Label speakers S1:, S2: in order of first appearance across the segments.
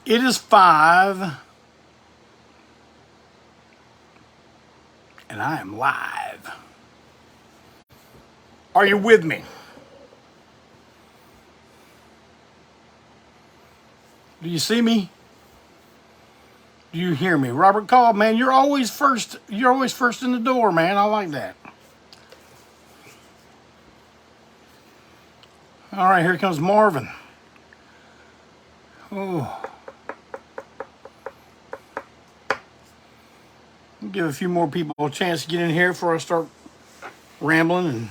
S1: It is 5, and I am live. Are you with me? Do you see me? Do you hear me? Robert Call, man, you're always first. You're always first in the door, man. I like that. All right, here comes Marvin. Oh. Give a few more people a chance to get in here before I start rambling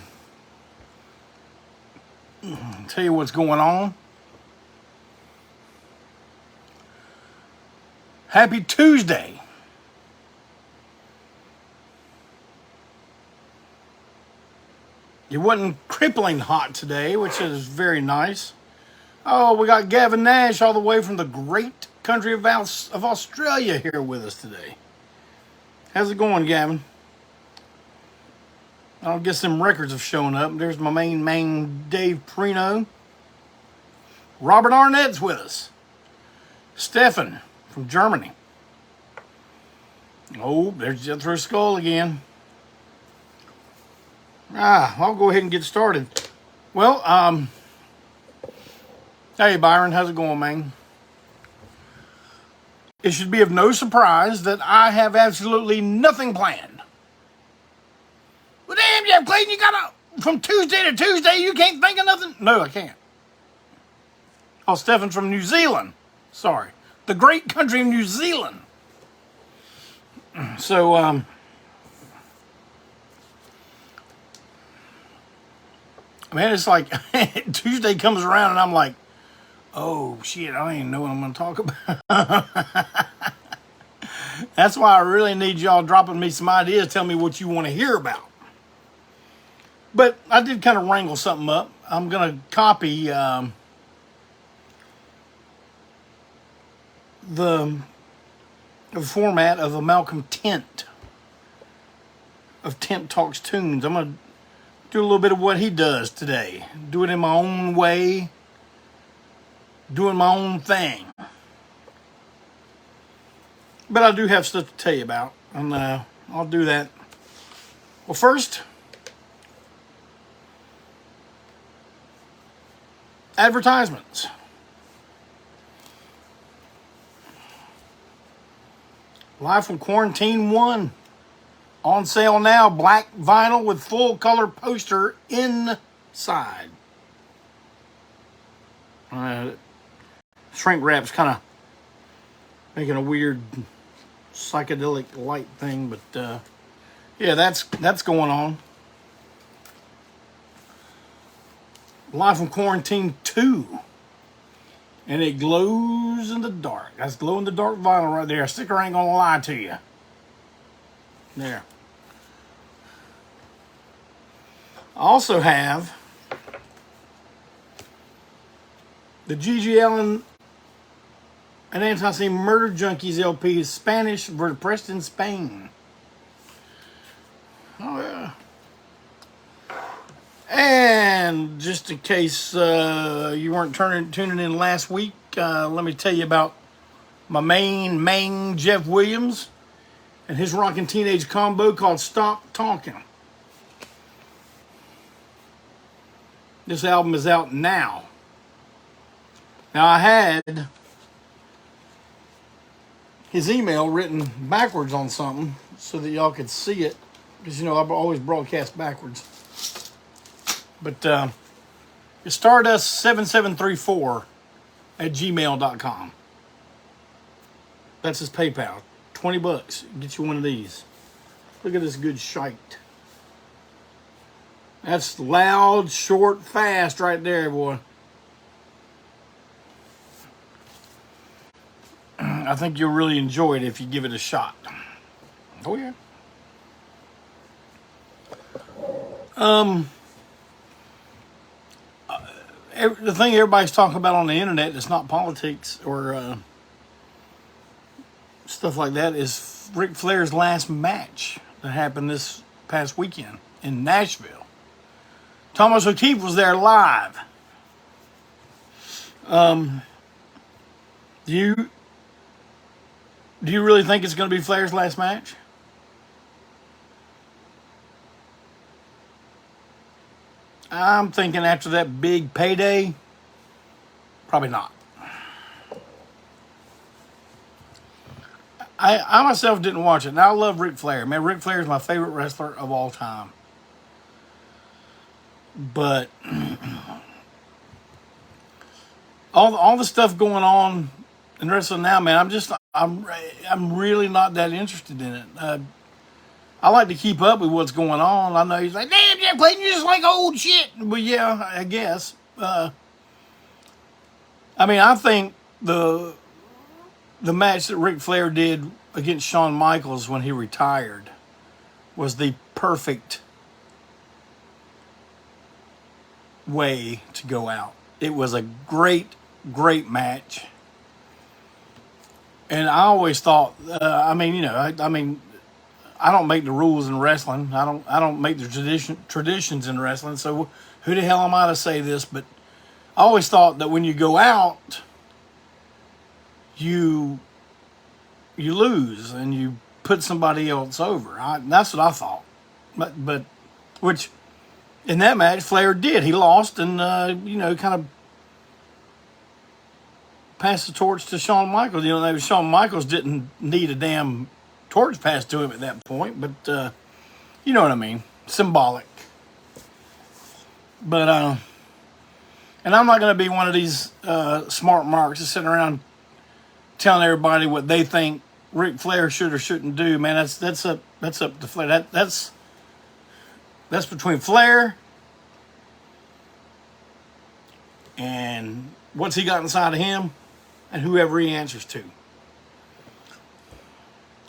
S1: and tell you what's going on. Happy Tuesday. It wasn't crippling hot today, which is very nice. Oh, we got Gavin Nash all the way from the great country of Australia here with us today. How's it going, Gavin? I guess some records have shown up. There's my main man, Dave Prino. Robert Arnett's with us. Stefan from Germany. Oh, there's Jethro Skull again. I'll go ahead and get started. Well, hey, Byron, how's it going, man? It should be of no surprise that I have absolutely nothing planned. Well, damn, Jeff Clayton, you gotta, from Tuesday to Tuesday, you can't think of nothing? No, I can't. Oh, Stephan from New Zealand. Sorry. The great country of New Zealand. So, man, it's like Tuesday comes around and I'm like, oh, shit, I don't even know what I'm going to talk about. That's why I really need y'all dropping me some ideas, tell me what you want to hear about. But I did kind of wrangle something up. I'm going to copy the format of a Malcolm Tent, of Tent Talks Tunes. I'm going to do a little bit of what he does today. Do it in my own way. Doing my own thing. But I do have stuff to tell you about, and I'll do that. Well, first, advertisements. Live from Quarantine 1. On sale now, black vinyl with full color poster inside. Shrink wrap's kind of making a weird psychedelic light thing, but yeah, that's going on. Live from Quarantine 2. And it glows in the dark. That's glow in the dark vinyl right there. Sticker ain't gonna lie to you. There. I also have the G.G. Allen and ANTiSEEN Murder Junkies LP is Spanish, pressed in Spain. Oh, yeah. And just in case you weren't tuning in last week, let me tell you about my main Jeff Williams and his rockin' teenage combo called Stop Talking. This album is out now. Now, I had his email written backwards on something so that y'all could see it, because, you know, I always broadcast backwards. But it's Stardust7734 at gmail.com. That's his PayPal. $20. Get you one of these. Look at this good shite. That's loud, short, fast right there, boy. I think you'll really enjoy it if you give it a shot. Oh, yeah. The thing everybody's talking about on the internet that's not politics or stuff like that is Ric Flair's last match that happened this past weekend in Nashville. Thomas O'Keefe was there live. Do you really think it's going to be Flair's last match? I'm thinking after that big payday, probably not. I myself didn't watch it. Now, I love Ric Flair. Man, Ric Flair is my favorite wrestler of all time. But all the stuff going on in wrestling now, man, I'm really not that interested in it. I like to keep up with what's going on. I know he's like, damn, Jeff Clayton, you're just like old shit. But yeah, I guess. I mean, I think the match that Ric Flair did against Shawn Michaels when he retired was the perfect way to go out. It was a great match. And I always thought, I don't make the rules in wrestling. I don't make the traditions in wrestling. So who the hell am I to say this? But I always thought that when you go out, you lose and you put somebody else over. That's what I thought. But which in that match Flair did. He lost and kind of passed the torch to Shawn Michaels. Shawn Michaels didn't need a damn torch passed to him at that point, but you know what I mean. Symbolic. But and I'm not going to be one of these smart marks just sitting around telling everybody what they think Ric Flair should or shouldn't do. Man, that's up to Flair. That's between Flair and what's he got inside of him and whoever he answers to.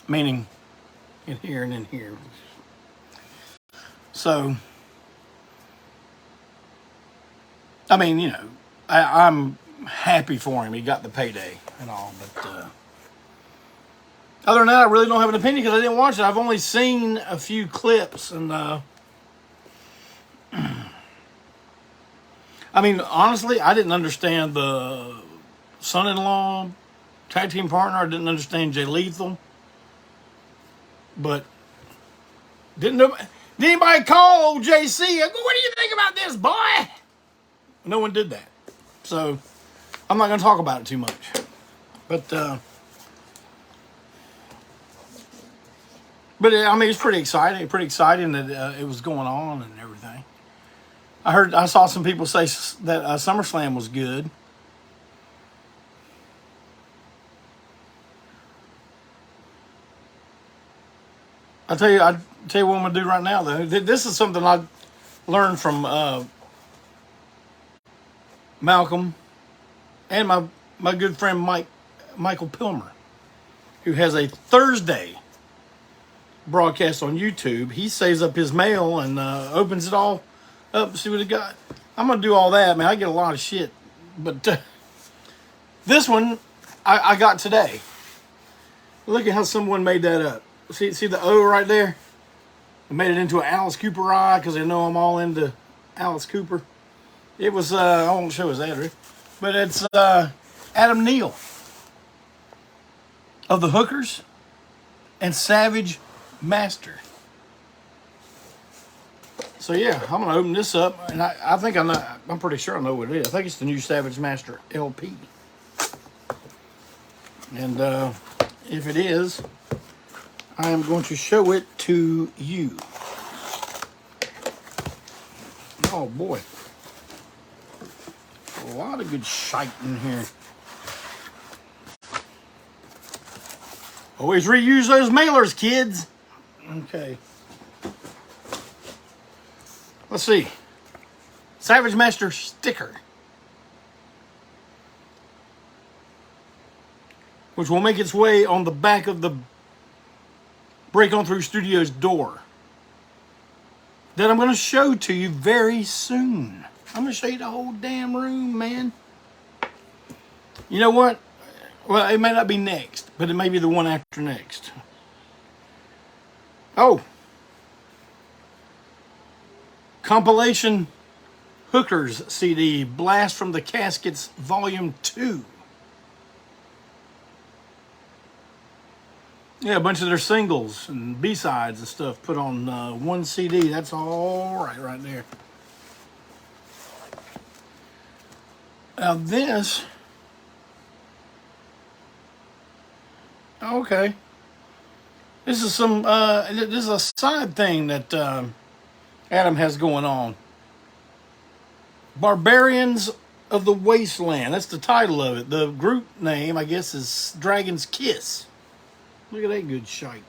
S1: Meaning in here and in here. So, I mean, I'm happy for him. He got the payday and all. But other than that, I really don't have an opinion because I didn't watch it. I've only seen a few clips. And, I mean, honestly, I didn't understand the son-in-law tag team partner. I didn't understand Jay Lethal. But did anybody call old JC? What do you think about this, boy? No one did that. So I'm not going to talk about it too much. But I mean, it's pretty exciting. Pretty exciting that it was going on and everything. I saw some people say that SummerSlam was good. I'll tell you what I'm gonna do right now. Though this is something I learned from Malcolm and my good friend Michael Pilmer, who has a Thursday broadcast on YouTube. He saves up his mail and opens it all up and see what it got. I'm gonna do all that, man. I get a lot of shit, but this one I got today. Look at how someone made that up. See the O right there? I made it into an Alice Cooper eye because they know I'm all into Alice Cooper. It was, I won't show his address, but it's Adam Neal of the Hookers and Savage Master. So yeah, I'm going to open this up, and I think I'm pretty sure I know what it is. I think it's the new Savage Master LP. And if it is, I am going to show it to you. Oh boy. A lot of good shite in here. Always reuse those mailers, kids. Okay. Let's see. Savage Master sticker. Which will make its way on the back of the Break On Through Studios door that I'm going to show to you very soon. I'm going to show you the whole damn room, man. You know what? Well, it may not be next, but it may be the one after next. Oh. Compilation Hookers CD, Blast from the Caskets, Volume 2. Yeah, a bunch of their singles and B-sides and stuff put on one CD. That's all right there. Now this, okay. This is some, this is a side thing that Adam has going on. Barbarians of the Wasteland. That's the title of it. The group name, I guess, is Dragon's Kiss. Look at that good shite.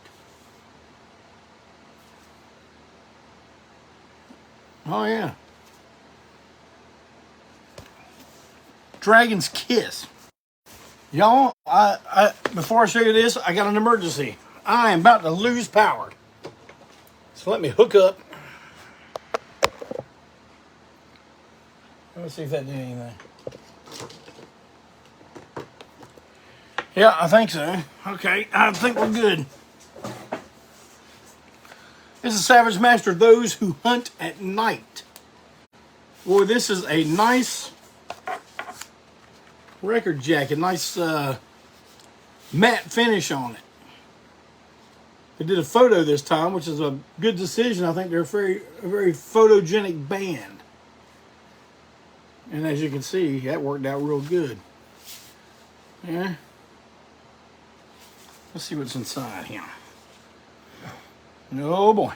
S1: Oh, yeah. Dragon's Kiss. Y'all, before I show you this, I got an emergency. I am about to lose power. So let me hook up. Let's see if that did anything. Yeah, I think so. Okay, I think we're good. This is Savage Master, Those Who Hunt at Night. Boy, this is a nice record jacket. Nice matte finish on it. They did a photo this time, which is a good decision. I think they're a very photogenic band. And as you can see, that worked out real good. Yeah. Let's see what's inside here. Oh boy.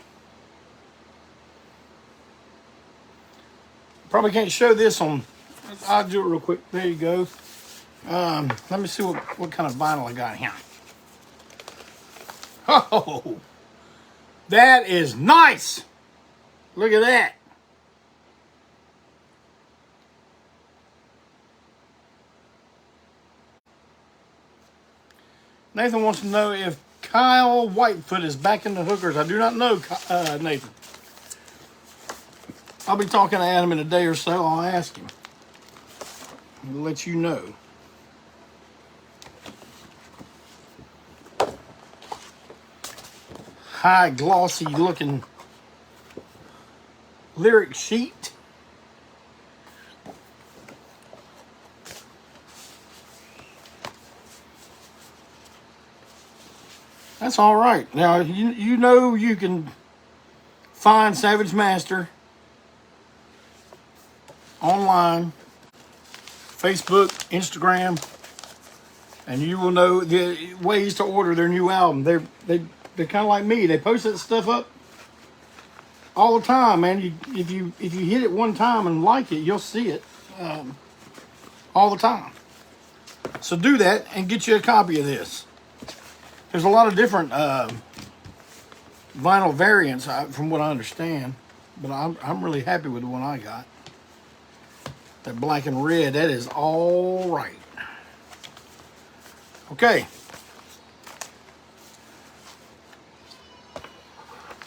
S1: Probably can't show this on, I'll do it real quick. There you go. Let me see what kind of vinyl I got here. Oh, that is nice. Look at that. Nathan wants to know if Kyle Whitefoot is back in the hookers. I do not know, Nathan. I'll be talking to Adam in a day or so. I'll ask him. I'll let you know. High glossy looking lyric sheet. That's all right. Now, you know you can find Savage Master online, Facebook, Instagram, and you will know the ways to order their new album. They're kind of like me. They post that stuff up all the time, man. If you hit it one time and like it, you'll see it all the time. So do that and get you a copy of this. There's a lot of different vinyl variants, from what I understand, but I'm really happy with the one I got. That black and red, that is all right. Okay.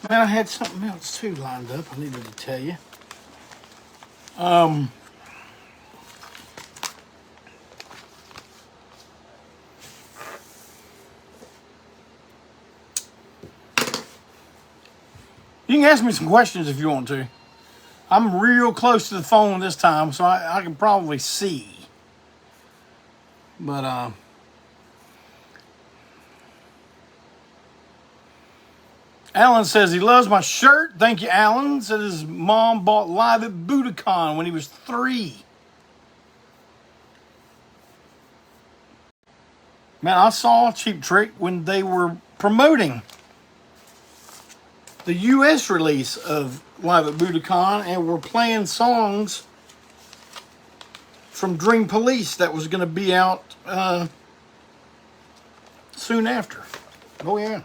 S1: Man, I had something else too lined up I needed to tell you. You can ask me some questions if you want to. I'm real close to the phone this time, so I can probably see. But, Alan says he loves my shirt. Thank you, Alan. Said his mom bought Live at Budokan when he was 3. Man, I saw Cheap Trick when they were promoting the U.S. release of Live at Budokan and were playing songs from Dream Police that was going to be out soon after. Oh, yeah.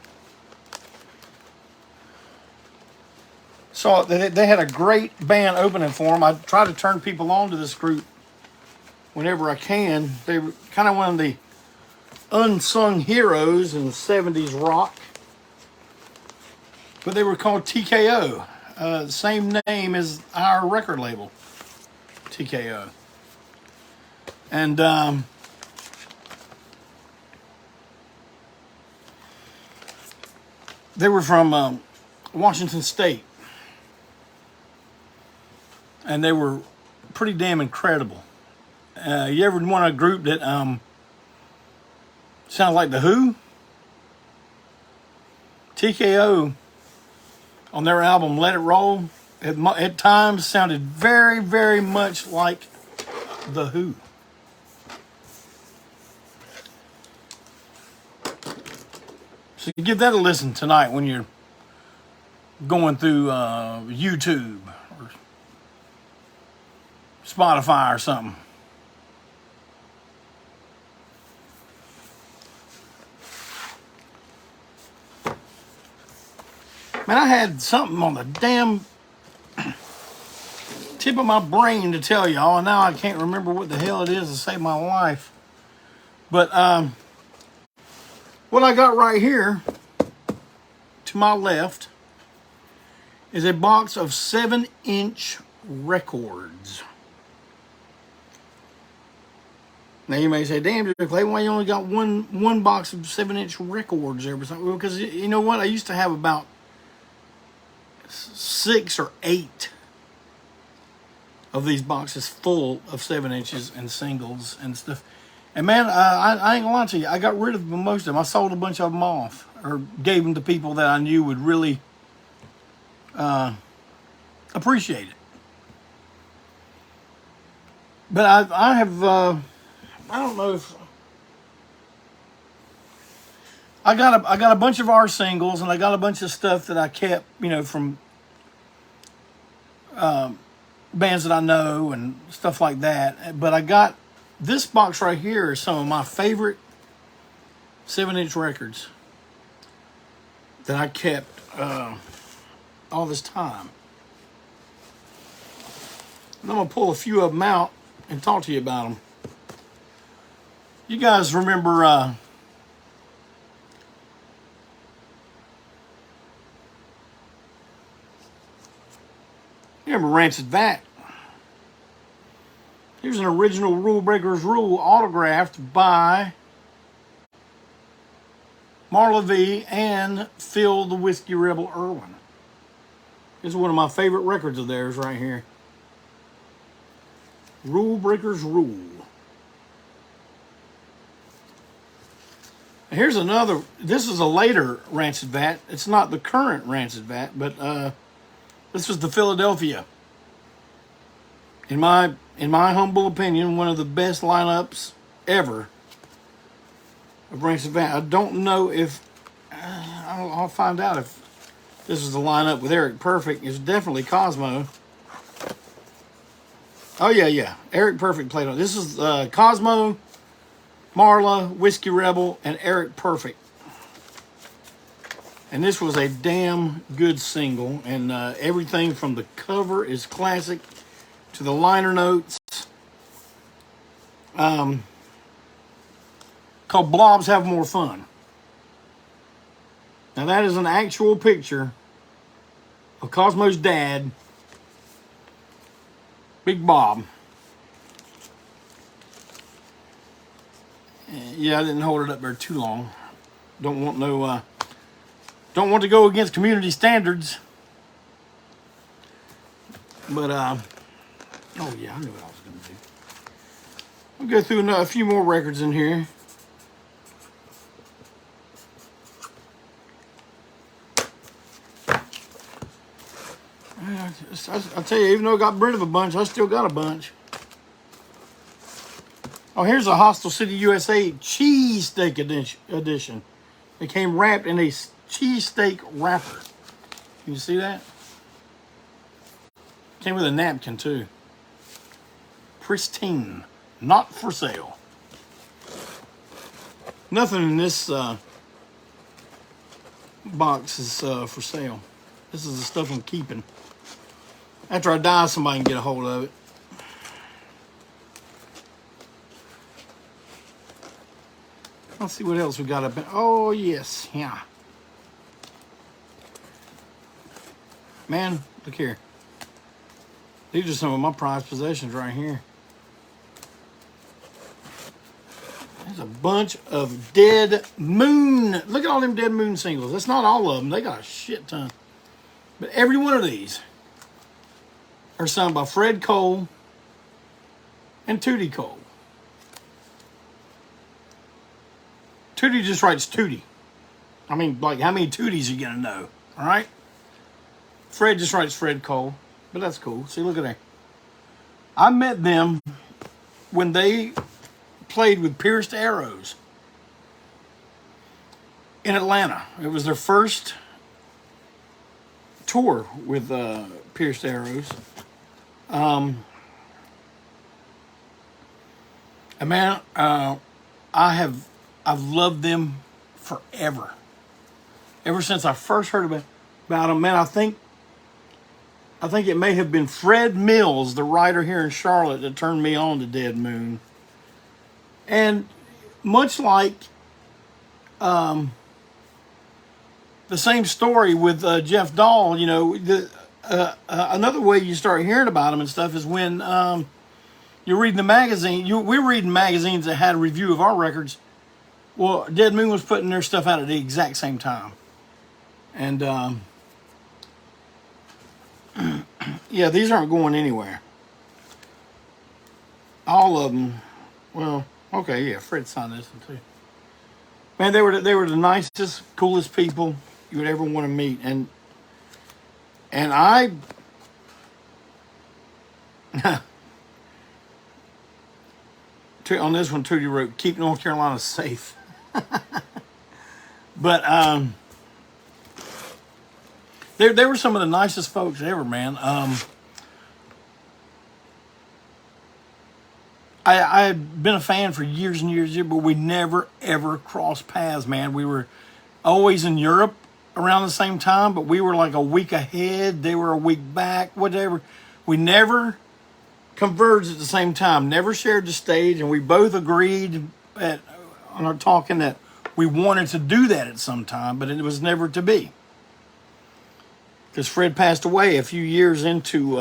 S1: So they had a great band opening for them. I try to turn people on to this group whenever I can. They were kind of one of the unsung heroes in the 70s rock. But they were called TKO. The same name as our record label, TKO. And they were from Washington State. And they were pretty damn incredible. You ever want a group that sounds like The Who? TKO on their album Let It Roll at times sounded very, very much like The Who. So you give that a listen tonight when you're going through YouTube or Spotify or something. Man, I had something on the damn tip of my brain to tell y'all, and now I can't remember what the hell it is to save my life. But what I got right here to my left is a box of 7-inch records. Now you may say, damn, Jeff Clayton, why you only got one box of 7-inch records there? Well, because you know what? I used to have about 6 or 8 of these boxes full of 7 inches and singles and stuff. And man, I ain't gonna lie to you, I got rid of most of them. I sold a bunch of them off or gave them to people that I knew would really appreciate it. But I have, I don't know if I got a bunch of our singles, and I got a bunch of stuff that I kept, you know, from bands that I know and stuff like that. But I got this box right here is some of my favorite 7-inch records that I kept all this time. And I'm gonna pull a few of them out and talk to you about them. You guys remember Rancid Vat? Here's an original Rule Breakers Rule autographed by Marla V and Phil the Whiskey Rebel Irwin. This is one of my favorite records of theirs right here. Rule Breakers Rule. Here's another. This is a later Rancid Vat. It's not the current Rancid Vat, but this was the Philadelphia. In my humble opinion, one of the best lineups ever of Rancid Vat. I don't know if I'll find out if this is the lineup with Eric Perfect. It's definitely Cosmo. Oh yeah. Eric Perfect played on. This is Cosmo, Marla, Whiskey Rebel, and Eric Perfect. And this was a damn good single, and everything from the cover is classic to the liner notes. Called Blobs Have More Fun. Now that is an actual picture of Cosmo's dad, Big Bob. Yeah, I didn't hold it up there too long. Don't want to go against community standards. But oh yeah, I knew what I was going to do. We'll go through a few more records in here. I'll tell you, even though I got rid of a bunch, I still got a bunch. Oh, here's a Hostile City USA cheesesteak edition. It came wrapped in a cheesesteak wrapper. Can you see that? Came with a napkin too. Pristine. Not for sale. Nothing in this box is for sale. This is the stuff I'm keeping. After I die, somebody can get a hold of it. Let's see what else we got up in. Oh, yes. Yeah. Man, look here. These are some of my prized possessions right here. There's a bunch of Dead Moon. Look at all them Dead Moon singles. That's not all of them. They got a shit ton. But every one of these are signed by Fred Cole and Tootie Cole. Tootie just writes Tootie. I mean, like, how many Tooties are you gonna know? All right. Fred just writes Fred Cole, but that's cool. See, look at that. I met them when they played with Pierced Arrows in Atlanta. It was their first tour with Pierced Arrows. And man, I've loved them forever. Ever since I first heard about them, man, I think it may have been Fred Mills, the writer here in Charlotte, that turned me on to Dead Moon. And much like the same story with Jeff Dahl, you know, another way you start hearing about them and stuff is when you're reading the magazine. We're reading magazines that had a review of our records. Well, Dead Moon was putting their stuff out at the exact same time. And yeah, these aren't going anywhere. All of them. Well, okay, yeah, Fred signed this one too. Man, they were the nicest, coolest people you would ever want to meet, and I on this one Tootie wrote, "Keep North Carolina safe." But they were some of the nicest folks ever, man. I had been a fan for years and years, but we never, ever crossed paths, man. We were always in Europe around the same time, but we were like a week ahead. They were a week back, whatever. We never converged at the same time, never shared the stage, and we both agreed on our talking that we wanted to do that at some time, but it was never to be. Because Fred passed away a few years into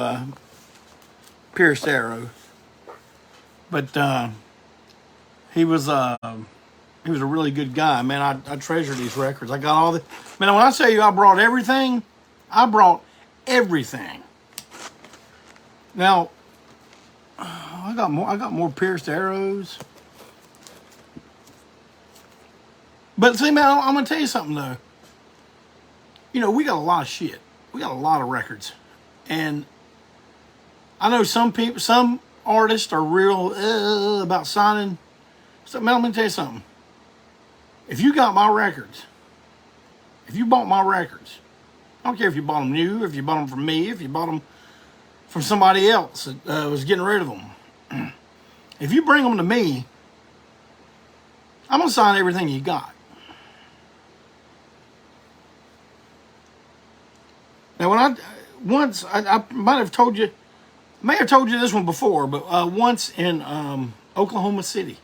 S1: Pierced Arrow. But he was a really good guy, man. I treasure these records. I got all the, man. When I tell you I brought everything, I brought everything. Now I got more Pierced Arrows. But see, man, I'm gonna tell you something though. You know, we got a lot of shit. We got a lot of records, and I know some people, some artists are real about signing. So, man, let me tell you something. If you got my records, if you bought my records, I don't care if you bought them new, if you bought them from me, if you bought them from somebody else that was getting rid of them. If you bring them to me, I'm gonna sign everything you got. Now, when I might have told you, may have told you this one before, but once in Oklahoma City,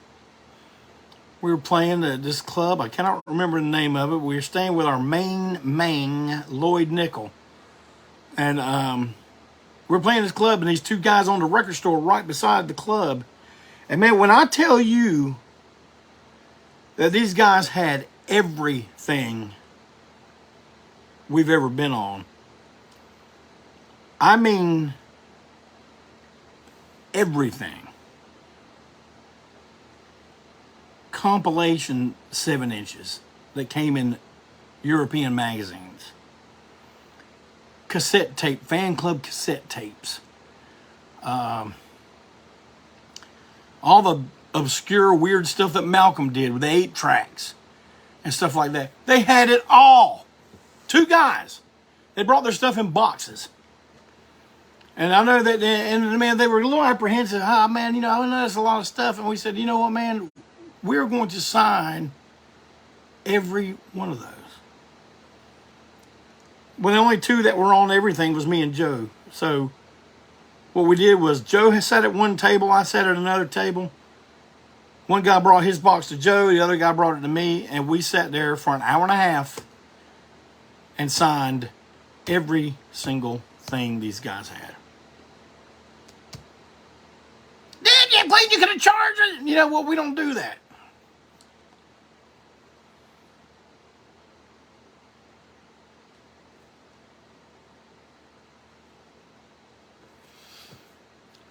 S1: we were playing this club. I cannot remember the name of it. We were staying with our main Lloyd Nickel, and we were playing this club, and these two guys owned a record store right beside the club. And man, when I tell you that these guys had everything we've ever been on, I mean everything. Compilation 7-inches that came in European magazines. Cassette tape, fan club cassette tapes. All the obscure, weird stuff that Malcolm did with the 8 tracks and stuff like that. They had it all. Two guys. They brought their stuff in boxes. And I know that, and man, they were a little apprehensive. Ah, man, you know, I know that's a lot of stuff. And we said, you know what, man, we're going to sign every one of those. Well, the only two that were on everything was me and Joe. So what we did was Joe sat at one table, I sat at another table. One guy brought his box to Joe, the other guy brought it to me, and we sat there for an hour and a half and signed every single thing these guys had. Jeff Clayton, you could have charged it. You know what? We don't do that.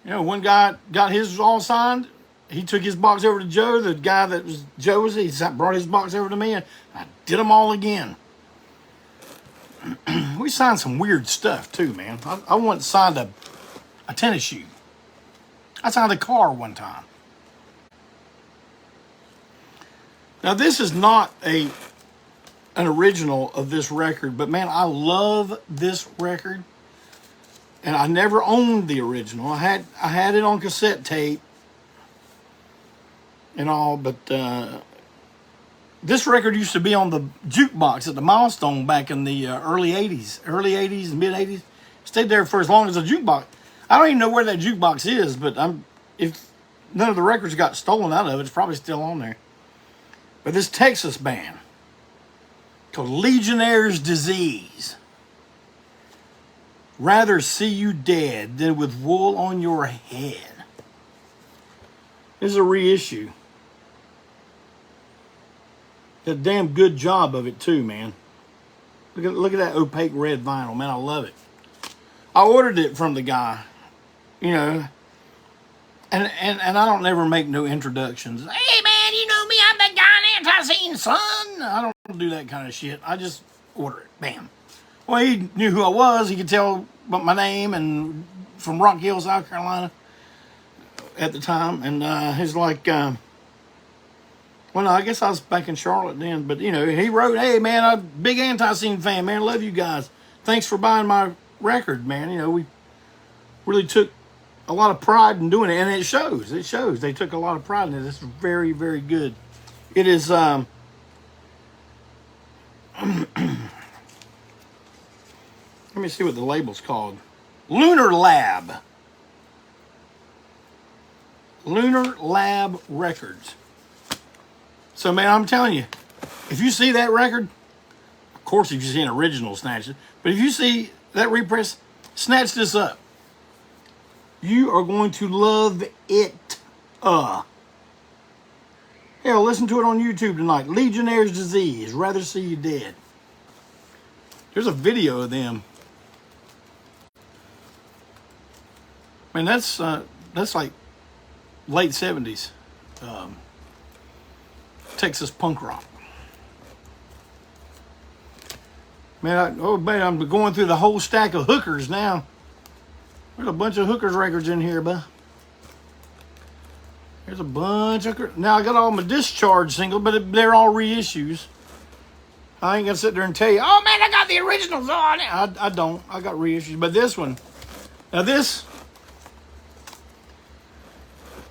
S1: You know, one guy got his all signed. he took his box over to Joe, the guy that was Joe's. He brought his box over to me, and I did them all again. We signed some weird stuff too, man. I once signed a tennis shoe. I signed a car one time. Now this is not an original of this record, but man, I love this record. And I never owned the original. I had it on cassette tape and all, but this record used to be on the jukebox at the Milestone back in the early 80s and mid 80s. Stayed there for as long as the jukebox. I don't even know where that jukebox is, but if none of the records got stolen out of it, it's probably still on there. But this Texas band called Legionnaire's Disease. Rather see you dead than with wool on your head. This is a reissue. Did a damn good job of it too, man. Look at that opaque red vinyl, man. I love it. I ordered it from the guy, you know, and I don't never make no introductions. Hey man, you know me, I'm that guy in ANTiSEEN, son. I don't do that kind of shit. I just order it. Bam. Well, he knew who I was. He could tell by my name, and from Rock Hill, South Carolina at the time. And he's like, well, no, I guess I was back in Charlotte then. But, you know, he wrote, hey, man, I'm a big ANTiSEEN fan, man. Love you guys. Thanks for buying my record, man. You know, we really took a lot of pride in doing it. And it shows. It shows. They took a lot of pride in it. It's very, very good. It is... Let me see what the label's called. Lunar Lab. Lunar Lab Records. So, man, I'm telling you, if you see that record, of course, if you see an original, snatch it. But if you see that repress, snatch this up. You are going to love it. Hell, listen to it on YouTube tonight. Legionnaire's Disease. Rather see you dead. There's a video of them. Man, that's like late 70s Texas punk rock. Man, I'm going through the whole stack of hookers now. There's a bunch of hookers records in here, bud. There's a bunch of... Now, I got all my Discharge singles, but they're all reissues. I ain't gonna sit there and tell you, oh man, I got the originals on it. I don't. I got reissues. But this one, now this,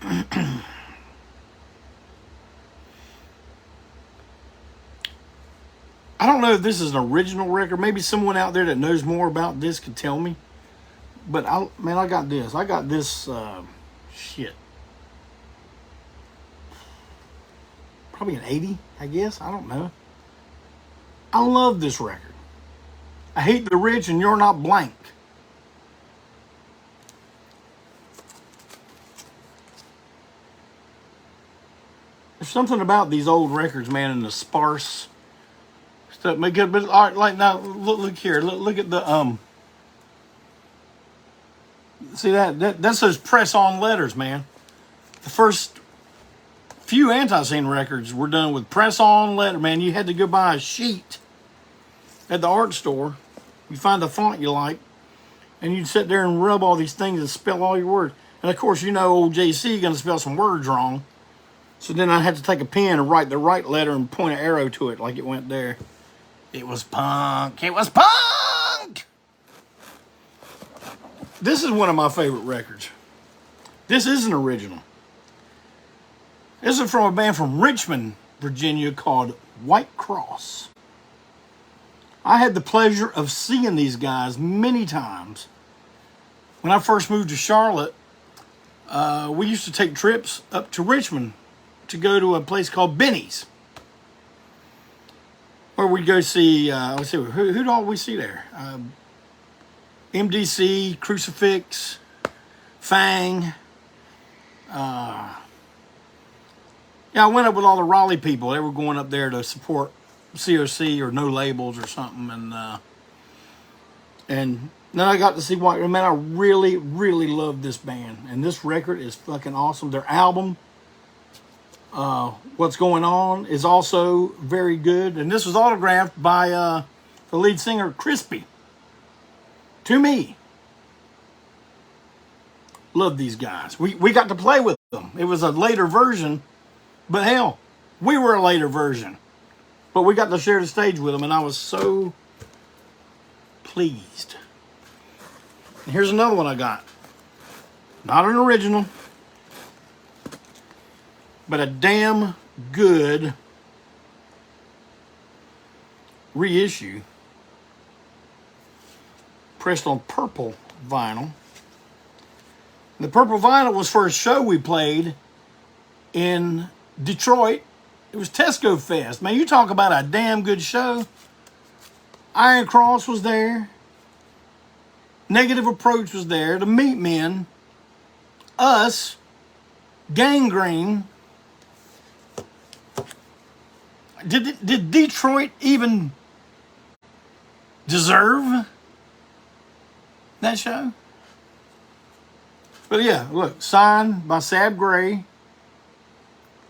S1: I don't know if this is an original record. Maybe someone out there that knows more about this could tell me. But I got this. I got this shit. Probably an 80, I guess. I don't know. I love this record. I hate the rich and you're not blank. There's something about these old records, man, and the sparse stuff. But all right, like now, look here. Look at the See that's those press-on letters, man. The first few ANTiSEEN records were done with press-on letter, man. You had to go buy a sheet at the art store. You find the font you like, and you'd sit there and rub all these things and spell all your words. And of course, you know old JC gonna spell some words wrong. So then I'd have to take a pen and write the right letter and point an arrow to it like it went there. It was punk. It was punk! This is one of my favorite records. This is an original. This is from a band from Richmond, Virginia called White Cross. I had the pleasure of seeing these guys many times. When I first moved to Charlotte, we used to take trips up to Richmond to go to a place called Benny's, where we'd go see, let's see, who did all we see there? MDC, Crucifix, Fang. Yeah, I went up with all the Raleigh people. They were going up there to support COC or No Labels or something, and then I got to see man, I really, really love this band, and this record is fucking awesome. Their album What's Going On is also very good. And this was autographed by the lead singer, Crispy. To me. Love these guys. We got to play with them. It was a later version, but hell, we were a later version. But we got to share the stage with them, and I was so pleased. And here's another one I got. Not an original, but a damn good reissue. Pressed on purple vinyl. The purple vinyl was for a show we played in Detroit. It was Tesco Fest. Man, you talk about a damn good show. Iron Cross was there. Negative Approach was there. The Meatmen. Us. Gangrene. Did Detroit even deserve that show? But yeah, look, signed by Sab Gray.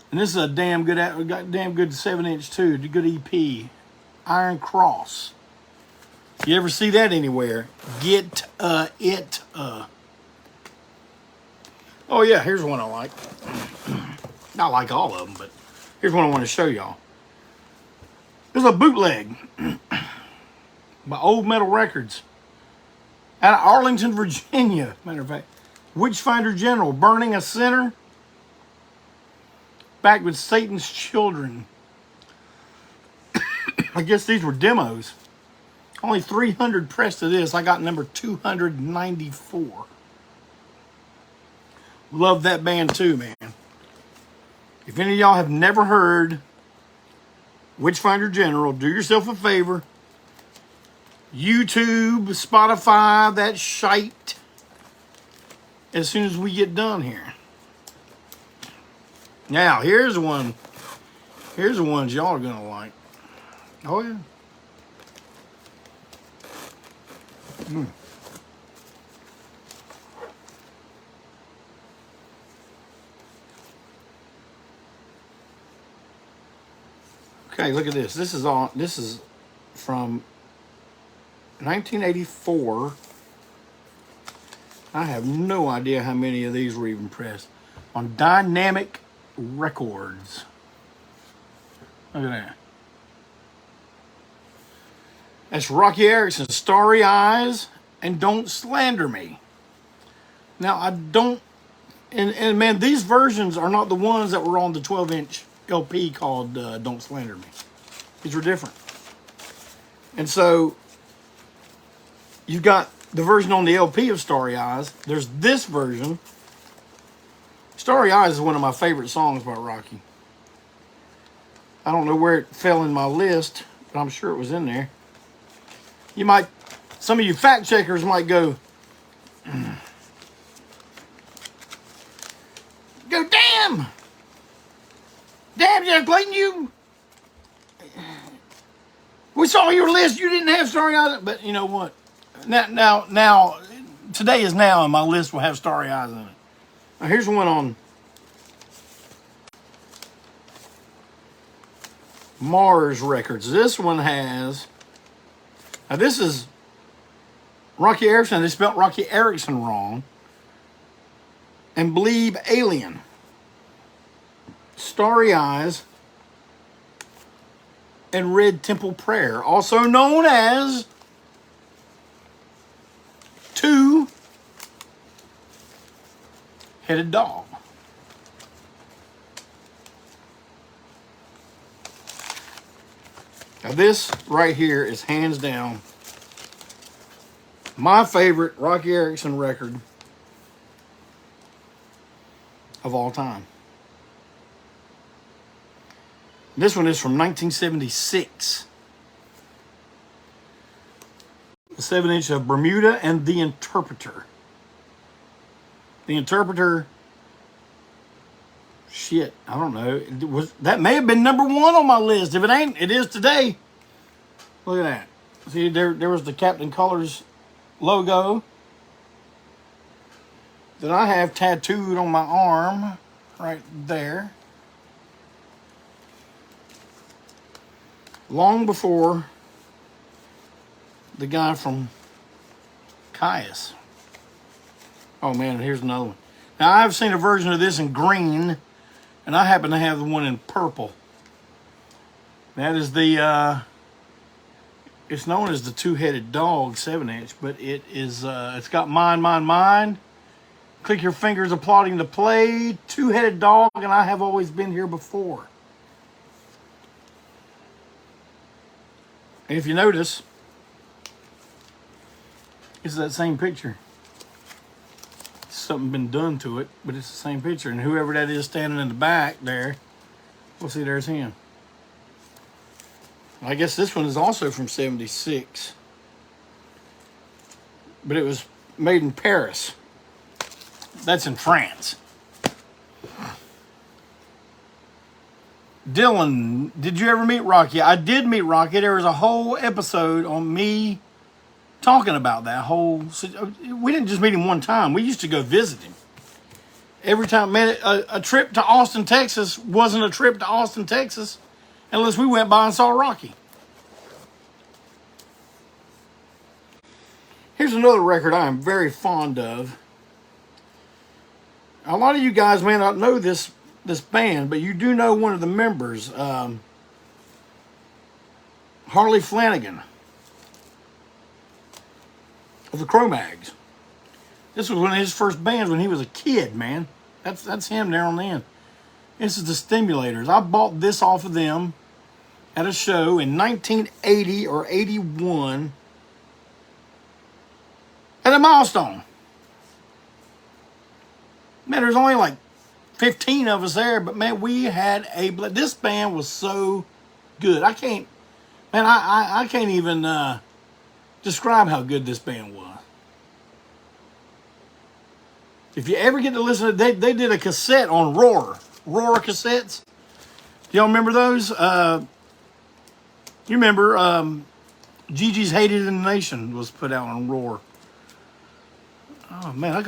S1: And this is a damn good 7-inch too, a good EP. Iron Cross. If you ever see that anywhere, get it. Oh yeah, here's one I like. Not like all of them, but here's one I want to show y'all. There's a bootleg by Old Metal Records out of Arlington, Virginia. Matter of fact, Witchfinder General, Burning a Sinner, Back with Satan's Children. I guess these were demos. Only 300 pressed to this. I got number 294. Love that band too, man. If any of y'all have never heard Witchfinder General, do yourself a favor. YouTube, Spotify, that shite. As soon as we get done here. Now, here's one. Here's the ones y'all are going to like. Oh, yeah. Okay, look at this. This is from 1984. I have no idea how many of these were even pressed. On Dynamic Records. Look at that. That's Rocky Erickson's Starry Eyes and Don't Slander Me. Now, I don't... And man, these versions are not the ones that were on the 12-inch LP called Don't Slander Me. These were different. And so, you've got the version on the LP of Starry Eyes. There's this version. Starry Eyes is one of my favorite songs by Rocky. I don't know where it fell in my list, but I'm sure it was in there. You might, some of you fact checkers might go, damn! Damn, Jeff Clayton, you... We saw your list, you didn't have Starry Eyes. But you know what? Now, today is now, and my list will have Starry Eyes in it. Now, here's one on Mars Records. This one has... Now, this is Rocky Erickson. They spelled Rocky Erickson wrong. And Believe Alien. Starry Eyes. And Red Temple Prayer. Also known as Two-Headed Dog. Now this right here is hands down my favorite Rocky Erickson record of all time. This one is from 1976. The 7-inch of Bermuda and The Interpreter. The Interpreter, shit, I don't know. That may have been number 1 on my list. If it ain't, it is today. Look at that. See, there was the Captain Colors logo that I have tattooed on my arm right there. long before the guy from Caius. Oh man, here's another one. Now I've seen a version of this in green, and I happen to have the one in purple. That is the, it's known as the two-headed dog 7-inch, but it is, it's got mine, mine, mine. Click your fingers applauding the play. Two-headed dog, and I have always been here before. And if you notice, it's that same picture. Something been done to it, but it's the same picture. And whoever that is standing in the back there, we'll see, there's him. I guess this one is also from 76. But it was made in Paris. That's in France. Dylan, did you ever meet Rocky? I did meet Rocky. There was a whole episode on me talking about that whole... We didn't just meet him one time. We used to go visit him. Every time, man, a trip to Austin, Texas wasn't a trip to Austin, Texas unless we went by and saw Rocky. Here's another record I am very fond of. A lot of you guys may not know this band, but you do know one of the members, Harley Flanagan of the Cro-Mags. This was one of his first bands when he was a kid, man. That's him there on the end. This is the Stimulators. I bought this off of them at a show in 1980 or 81 at a Milestone. Man, there's only like 15 of us there, but man, we had this band was so good. I can't even describe how good this band was. If you ever get to listen to it, they did a cassette on Roar cassettes. Do y'all remember those? You remember Gigi's Hated in the Nation was put out on Roar. Oh man, I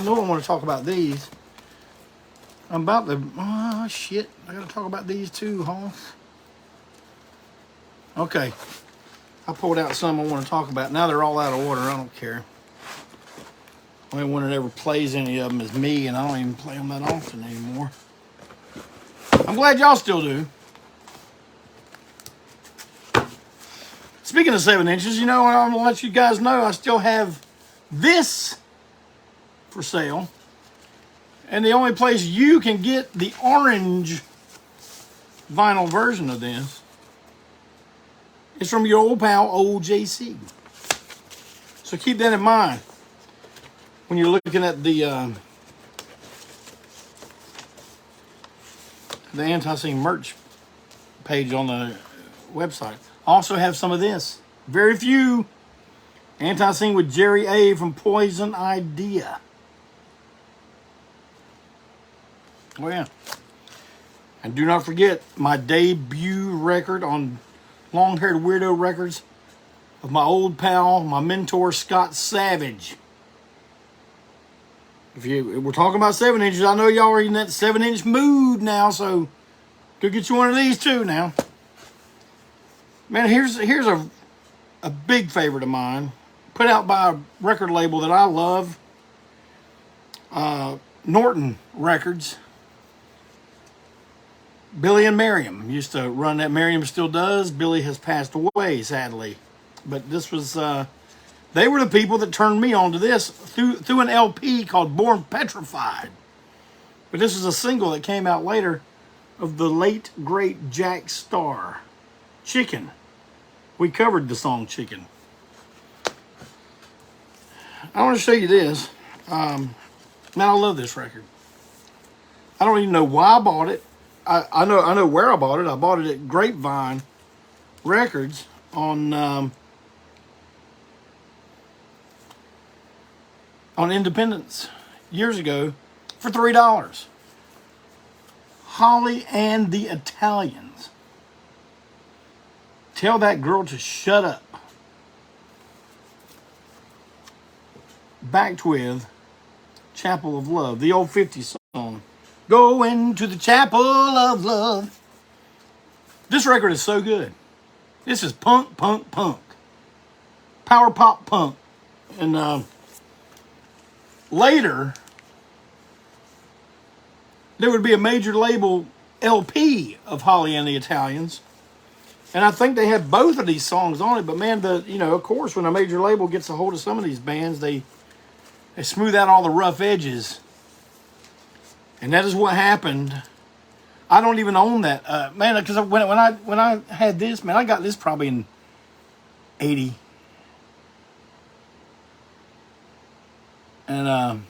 S1: know I want to talk about these. I'm about to, oh shit, I gotta talk about these too, huh? Okay, I pulled out some I want to talk about. Now they're all out of order, I don't care. The only one that ever plays any of them is me, and I don't even play them that often anymore. I'm glad y'all still do. Speaking of 7-inches, you know, I'm gonna let you guys know I still have this for sale. And the only place you can get the orange vinyl version of this is from your old pal, Old JC. So keep that in mind when you're looking at the ANTiSEEN merch page on the website. I also have some of this. Very few. ANTiSEEN with Jerry A. from Poison Idea. Oh yeah. And do not forget my debut record on Long Haired Weirdo Records of my old pal, my mentor, Scott Savage. If we're talking about 7-inches, I know y'all are in that 7-inch mood now, so go get you one of these too now. Man, here's a big favorite of mine, put out by a record label that I love, Norton Records. Billy and Miriam used to run that. Miriam still does. Billy has passed away, sadly. But this was, they were the people that turned me on to this through an LP called Born Petrified. But this is a single that came out later of the late, great Jack Starr. Chicken. We covered the song Chicken. I want to show you this. Man, I love this record. I don't even know why I bought it. I know where I bought it. I bought it at Grapevine Records on Independence years ago for $3. Holly and the Italians. Tell that girl to shut up. Backed with Chapel of Love, the old 50s song. Going to the Chapel of Love. This record is so good. This is punk, punk, punk. Power pop punk. And later, there would be a major label LP of Holly and the Italians. And I think they had both of these songs on it. But man, of course, when a major label gets a hold of some of these bands, they smooth out all the rough edges. And that is what happened. I don't even own that, man. Because when I had this, man, I got this probably in '80, and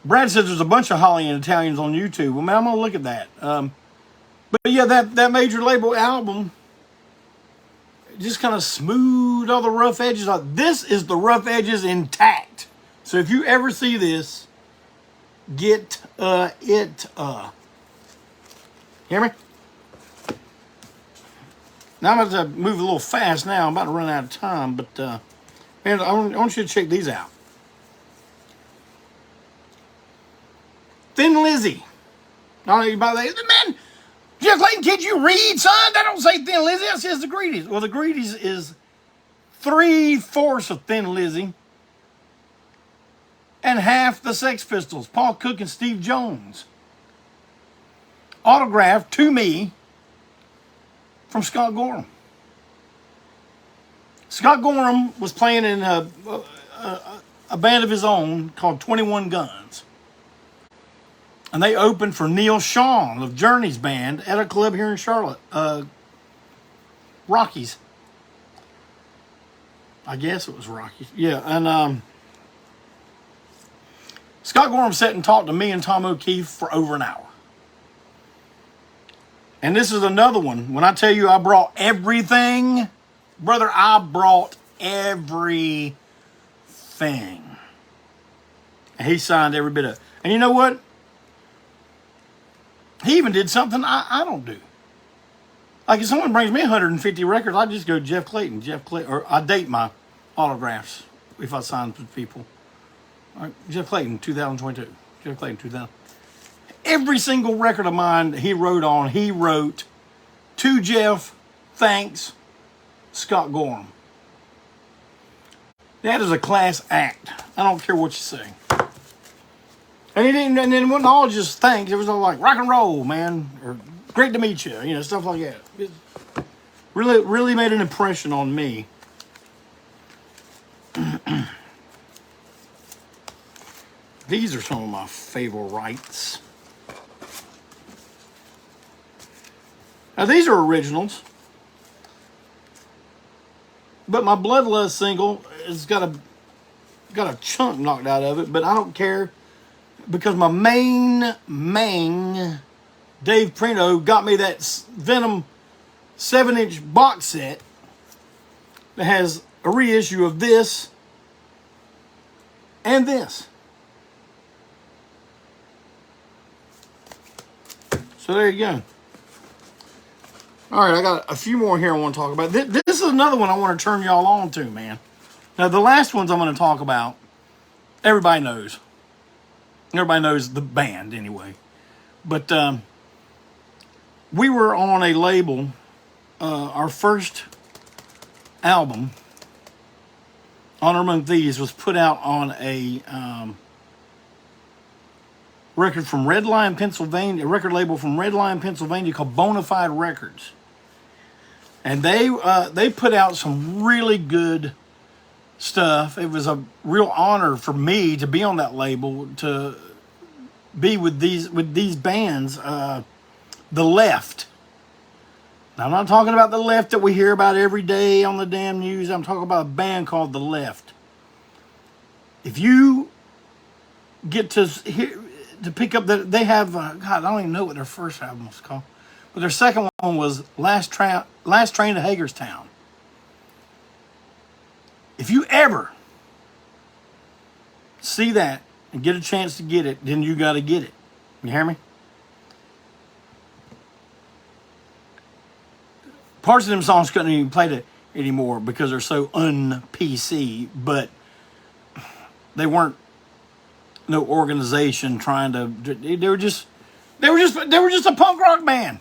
S1: Brad says there's a bunch of Holly and Italians on YouTube. Well, man, I'm gonna look at that. But yeah, that major label album just kind of smoothed all the rough edges out. This is the rough edges intact. So if you ever see this, get it. Hear me? Now I'm about to move a little fast now. I'm about to run out of time, but man, I want you to check these out. Thin Lizzy. I don't know about that. Man, Jeff Clayton, kid, you read, son? That don't say Thin Lizzy. That says the Greedies. Well, the Greedies is 3/4 of Thin Lizzy and half the Sex Pistols, Paul Cook and Steve Jones. Autographed to me from Scott Gorham. Scott Gorham was playing in a band of his own called 21 Guns. And they opened for Neil Sean of Journey's band at a club here in Charlotte. Rockies. I guess it was Rockies. Yeah, and Scott Gorham sat and talked to me and Tom O'Keefe for over an hour. And this is another one. When I tell you I brought everything, brother, I brought everything. And he signed every bit of it. And you know what? He even did something I don't do. Like if someone brings me 150 records, I just go Jeff Clayton, or I date my autographs if I sign with people. All right, Jeff Clayton, 2022. Jeff Clayton, 2000. Every single record of mine he wrote to Jeff, thanks, Scott Gorham. That is a class act. I don't care what you say. And then it wasn't all just thanks. It was all like rock and roll, man, or great to meet you, stuff like that. It really made an impression on me. These are some of my favorites. Now these are originals, but my Bloodlust single has got a chunk knocked out of it. But I don't care. Because my main Dave Prino got me that Venom 7-inch box set that has a reissue of this and this. So there you go. All right, I got a few more here I want to talk about. This is another one I want to turn y'all on to, man. Now, the last ones I'm going to talk about, everybody knows. Everybody knows the band anyway. But we were on a label. Our first album, Honor Among Thieves, was put out on a record from Red Lion, Pennsylvania, a record label from Red Lion, Pennsylvania called Bonafide Records. And they put out some really good stuff. It was a real honor for me to be on that label, to be with these bands. The Left. Now, I'm not talking about the Left that we hear about every day on the damn news. I'm talking about a band called The Left. If you get to pick up that, they have God, I don't even know what their first album was called, but their second one was Last Train to Hagerstown. If you ever see that and get a chance to get it, then you got to get it. You hear me? Parts of them songs couldn't even play it anymore because they're so un-PC, but they weren't no organization trying to. They were just a punk rock band.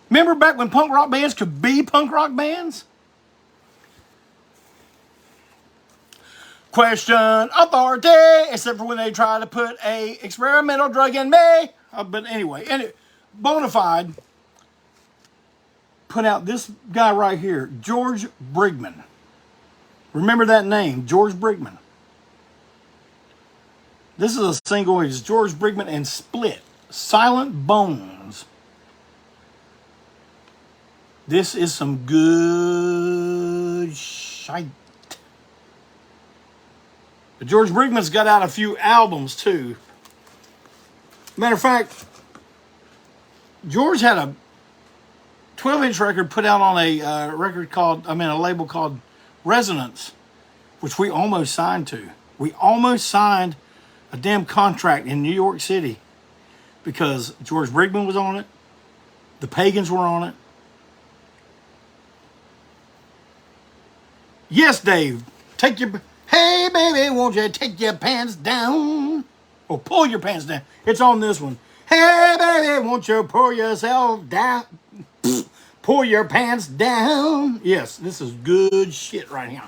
S1: Remember back when punk rock bands could be punk rock bands? Question authority, except for when they try to put a experimental drug in me. But anyway, Bonafide put out this guy right here, George Brigman. Remember that name, George Brigman. This is a single. It's George Brigman and Split, Silent Bones. This is some good shite. But George Brigman's got out a few albums too. Matter of fact, George had a 12-inch record put out on a label called Resonance, which we almost signed to. We almost signed a damn contract in New York City because George Brigman was on it. The Pagans were on it. Yes, Dave. Hey, baby, won't you take your pants down? Or pull your pants down. It's on this one. Hey, baby, won't you pull yourself down? Pull your pants down. Yes, this is good shit right here.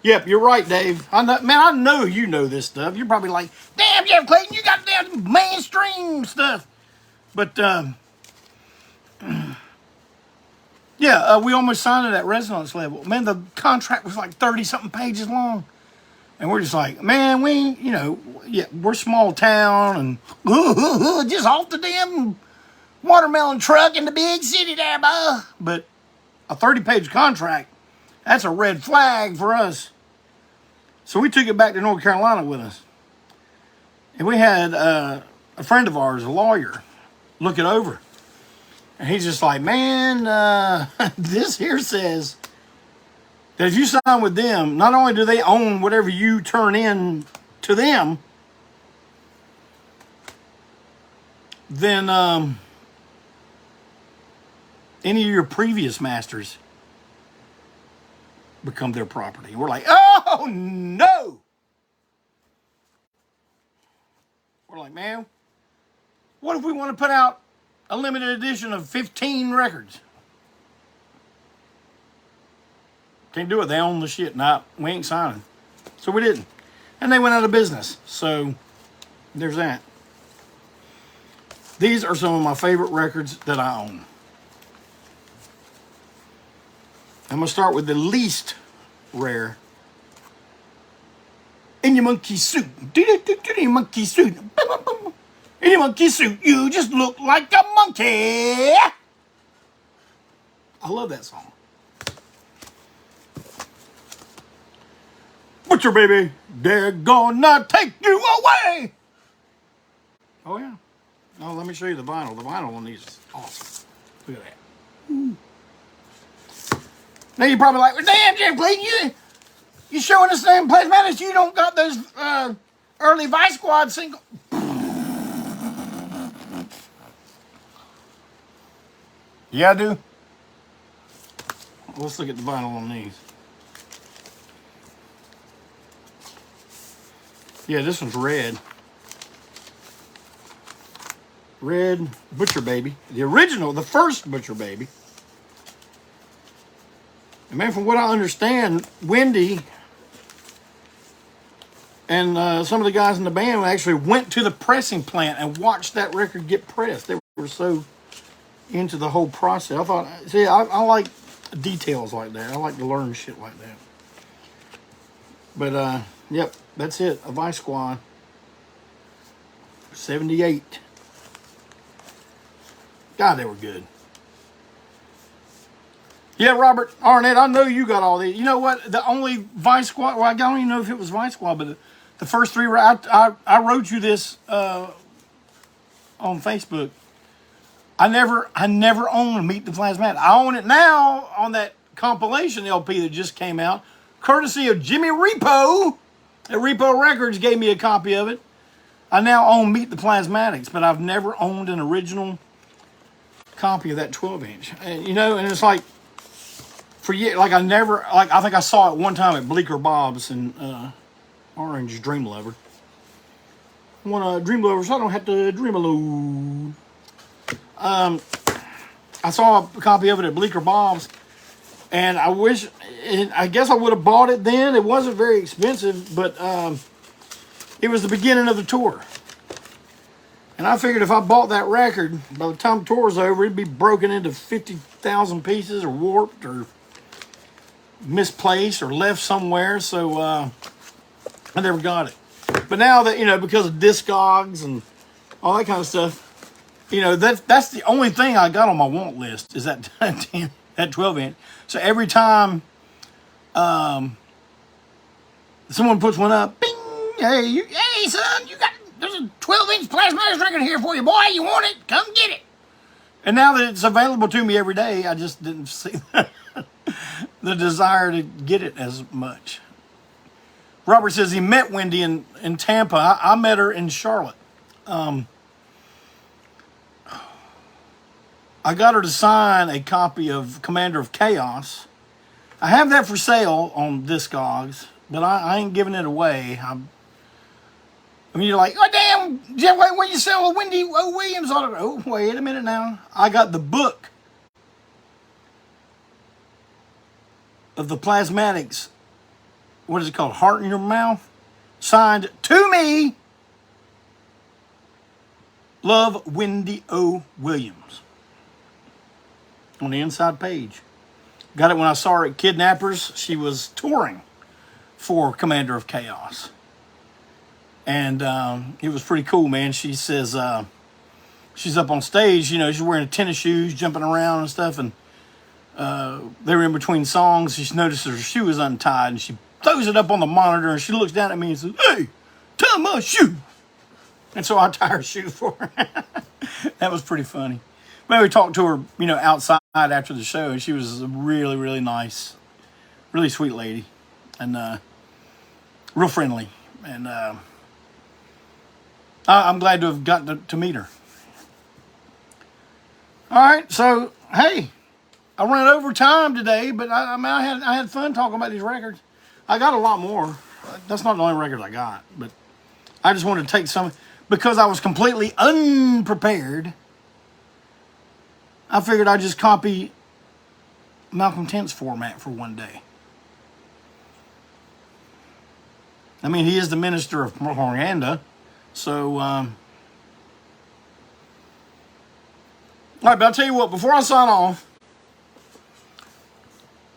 S1: Yep, you're right, Dave. I know you know this stuff. You're probably like, damn, Jeff Clayton, you got damn mainstream stuff. But, yeah, we almost signed to that Resonance label. Man, the contract was like 30-something pages long. And we're just like, man, we're small town and just off the damn watermelon truck in the big city there, boy. But a 30-page contract, that's a red flag for us. So we took it back to North Carolina with us. And we had a friend of ours, a lawyer, look it over. And he's just like, man, this here says that if you sign with them, not only do they own whatever you turn in to them, then any of your previous masters become their property. And we're like, oh, no. We're like, man, what if we want to put out a limited edition of 15 records? Can't do it. They own the shit. Nah, we ain't signing. So we didn't. And they went out of business. So there's that. These are some of my favorite records that I own. I'm going to start with the least rare. In your monkey suit. In your monkey suit. In your monkey suit, you just look like a monkey. I love that song. Butcher baby, they're gonna take you away. Oh yeah. Oh, let me show you the vinyl. The vinyl on these is awesome. Look at that. Ooh. Now you're probably like, well, damn, Jeff Clayton, you showing us damn plasmatics. You don't got those early Vice Squad singles. Yeah, I do. Let's look at the vinyl on these. Yeah, this one's red. Red Butcher Baby. The original, the first Butcher Baby. And man, from what I understand, Wendy and some of the guys in the band actually went to the pressing plant and watched that record get pressed. They were so into the whole process. I thought, see, I like details like that. I like to learn shit like that. But, yep, that's it. A Vice Squad. 78. God, they were good. Yeah, Robert Arnett, I know you got all these. You know what? The only Vice Squad, well, I don't even know if it was Vice Squad, but the first three, I wrote you this on Facebook. I never owned Meet the Plasmatic. I own it now on that compilation LP that just came out, courtesy of Jimmy Repo. At Repo Records gave me a copy of it. I now own Meet the Plasmatics, but I've never owned an original copy of that 12-inch. And, and it's like, I think I saw it one time at Bleecker Bob's in Orange Dream Lover. I want to dream lower so I don't have to dream alone. I saw a copy of it at Bleecker Bob's, and I guess I would have bought it then. It wasn't very expensive, but it was the beginning of the tour. And I figured if I bought that record, by the time the tour was over, it'd be broken into 50,000 pieces or warped or misplaced or left somewhere. So I never got it. But now that, because of Discogs and all that kind of stuff, that's the only thing I got on my want list is that 12-inch. So every time someone puts one up, bing, hey son, there's a 12-inch plasmatic record here for you, boy. You want it? Come get it. And now that it's available to me every day, I just didn't see the desire to get it as much. Robert says he met Wendy in Tampa. I met her in Charlotte. I got her to sign a copy of Commander of Chaos. I have that for sale on Discogs, but I ain't giving it away. You're like, oh, damn, Jeff, when you sell a Wendy Williams autograph? Oh, wait a minute now. I got the book of the Plasmatics. What is it called? Heart in Your Mouth? Signed to me. Love, Wendy O. Williams. On the inside page. Got it when I saw her at Kidnappers. She was touring for Commander of Chaos. And it was pretty cool, man. She says she's up on stage, she's wearing tennis shoes, jumping around and stuff. And they were in between songs. She noticed her shoe was untied, and she throws it up on the monitor, and she looks down at me and says, hey, tie my shoe. And so I tie her shoe for her. That was pretty funny. But we talked to her, outside after the show, and she was a really, really nice, really sweet lady, and real friendly. And I'm glad to have got to meet her. All right, so hey, I ran over time today, but I had fun talking about these records. I got a lot more. That's not the only records I got, but I just wanted to take some because I was completely unprepared. I figured I'd just copy Malcolm Tent's format for one day. He is the minister of propaganda. So, all right, but I'll tell you what, before I sign off,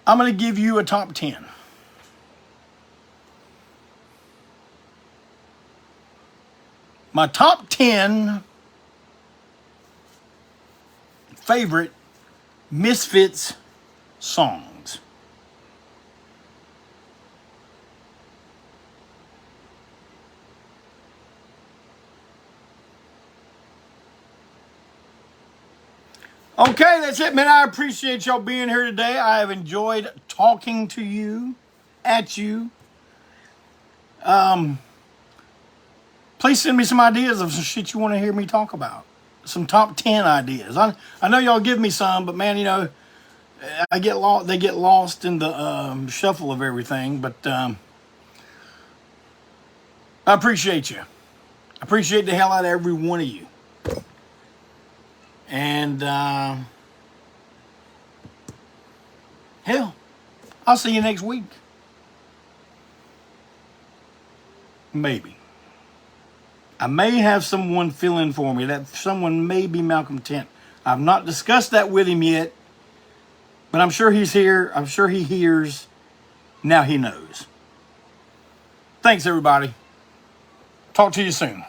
S1: I'm going to give you a top 10. My top 10 favorite Misfits songs. Okay, that's it, man. I appreciate y'all being here today. I have enjoyed talking to you, at you. Please send me some ideas of some shit you want to hear me talk about. Some top 10 ideas. I know y'all give me some, but man, they get lost in the shuffle of everything. But I appreciate you. I appreciate the hell out of every one of you. And hell, I'll see you next week. Maybe. I may have someone fill in for me. That someone may be Malcolm Tent. I've not discussed that with him yet, but I'm sure he's here. I'm sure he hears. Now he knows. Thanks, everybody. Talk to you soon.